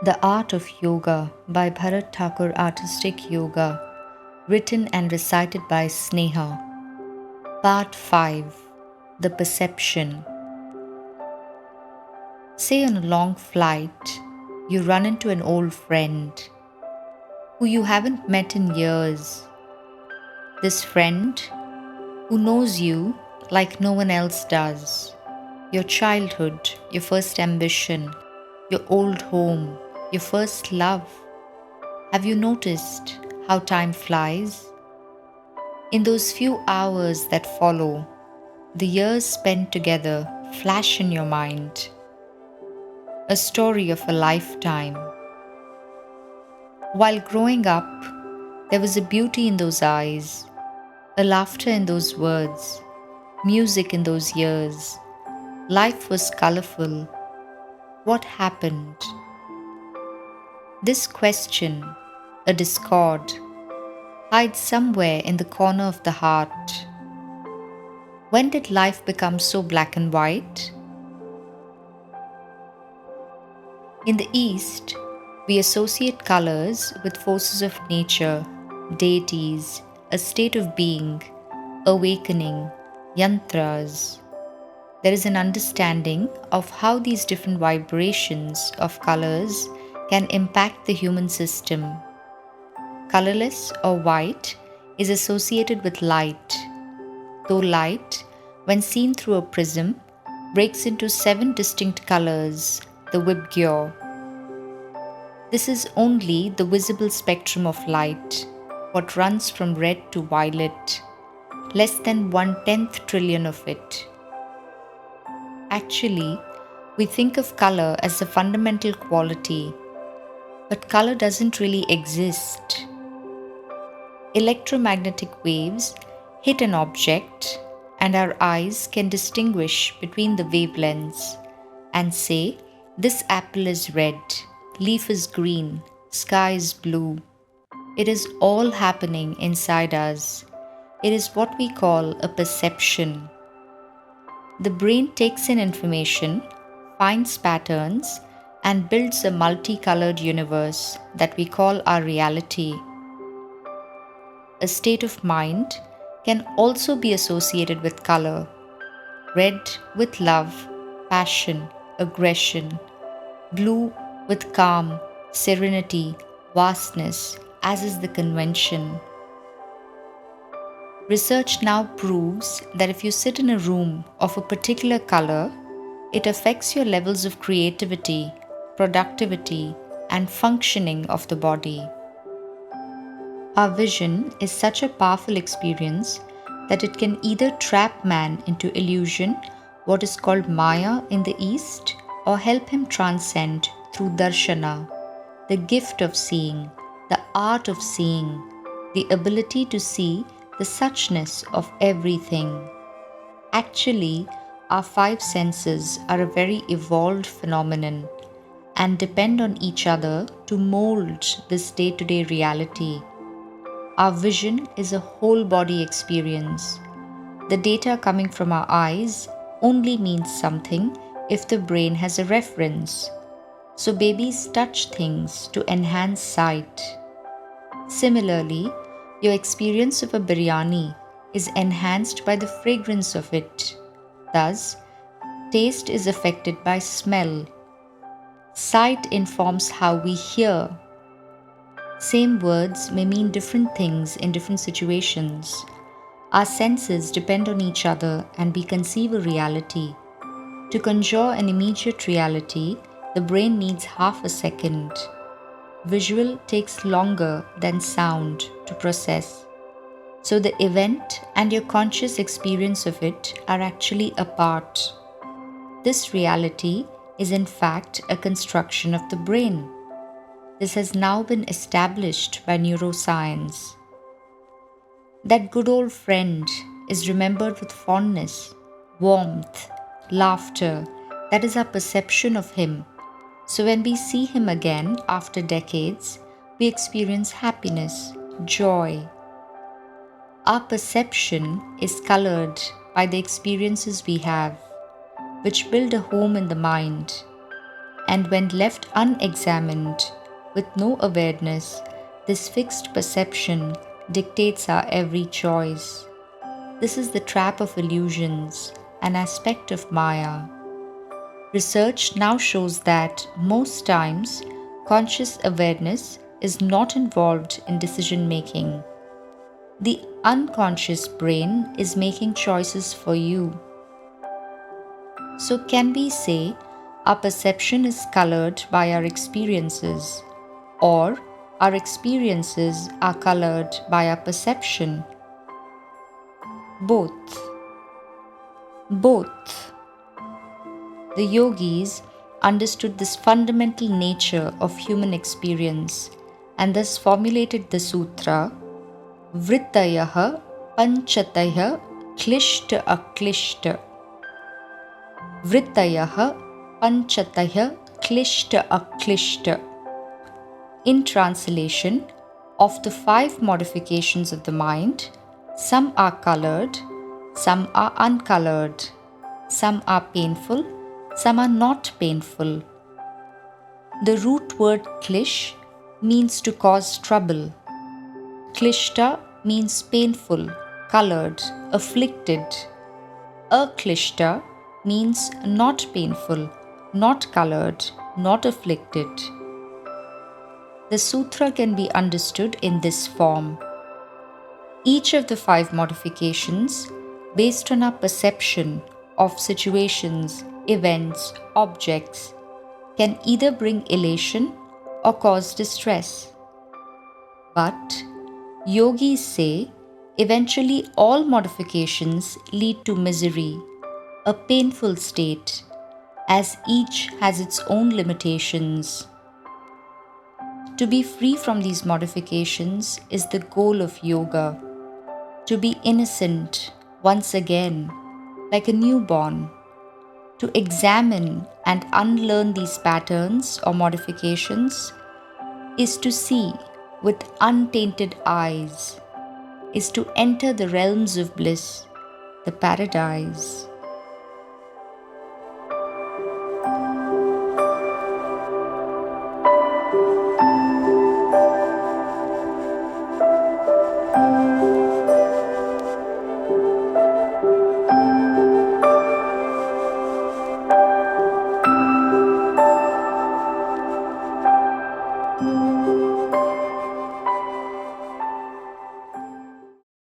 The Art of Yoga by Bharat Thakur Artistic Yoga, written and recited by Sneha. Part 5. The Perception. Say on a long flight, you run into an old friend who you haven't met in years. This friend who knows you like no one else does. Your childhood, your first ambition, your old home, your first love. Have you noticed how time flies? In those few hours that follow, the years spent together flash in your mind. A story of a lifetime. While growing up, there was a beauty in those eyes, a laughter in those words, music in those years. Life was colorful. What happened? This question, a discord, hides somewhere in the corner of the heart. When did life become so black and white? In the East, we associate colors with forces of nature, deities, a state of being, awakening, yantras. There is an understanding of how these different vibrations of colors can impact the human system. Colorless or white is associated with light, though light, when seen through a prism, breaks into 7 distinct colors, the Vibgyor. This is only the visible spectrum of light, what runs from red to violet, less than 1/10 trillion of it. Actually, we think of color as a fundamental quality, but color doesn't really exist. Electromagnetic waves hit an object, and our eyes can distinguish between the wavelengths and say, this apple is red, leaf is green, sky is blue. It is all happening inside us. It is what we call a perception. The brain takes in information, finds patterns, and builds a multicolored universe that we call our reality. A state of mind can also be associated with color. Red with love, passion, aggression. Blue with calm, serenity, vastness, as is the convention. Research now proves that if you sit in a room of a particular color, it affects your levels of creativity, productivity, and functioning of the body. Our vision is such a powerful experience that it can either trap man into illusion, what is called Maya in the East, or help him transcend through darshana, the gift of seeing, the art of seeing, the ability to see the suchness of everything. Actually, our 5 senses are a very evolved phenomenon and depend on each other to mold this day-to-day reality. Our vision is a whole body experience. The data coming from our eyes only means something if the brain has a reference. So babies touch things to enhance sight. Similarly, your experience of a biryani is enhanced by the fragrance of it. Thus, taste is affected by smell. Sight informs how we hear. Same words may mean different things in different situations. Our senses depend on each other and we conceive a reality. To conjure an immediate reality, the brain needs half a second. Visual takes longer than sound to process. So the event and your conscious experience of it are actually apart. This reality is in fact a construction of the brain. This has now been established by neuroscience. That good old friend is remembered with fondness, warmth, laughter. That is our perception of him. So when we see him again after decades, we experience happiness, joy. Our perception is colored by the experiences we have, which build a home in the mind. And when left unexamined, with no awareness, this fixed perception dictates our every choice. This is the trap of illusions, an aspect of Maya. Research now shows that most times, conscious awareness is not involved in decision making. The unconscious brain is making choices for you. So, can we say our perception is colored by our experiences, or our experiences are colored by our perception? Both. Both. The yogis understood this fundamental nature of human experience and thus formulated the sutra Vrittayah Panchatayah Klishta Aklishta. Vrittayah Panchatayah Klishta Aklishta. In translation, of the 5 modifications of the mind, some are colored, some are uncolored, some are painful, some are not painful. The root word klish means to cause trouble. Klishta means painful, colored, afflicted. Aklishta means not painful, not colored, not afflicted. The sutra can be understood in this form. Each of the 5 modifications, based on our perception of situations, events, objects, can either bring elation or cause distress. But yogis say eventually all modifications lead to misery, a painful state, as each has its own limitations. To be free from these modifications is the goal of yoga. To be innocent once again, like a newborn. To examine and unlearn these patterns or modifications is to see with untainted eyes, is to enter the realms of bliss, the paradise.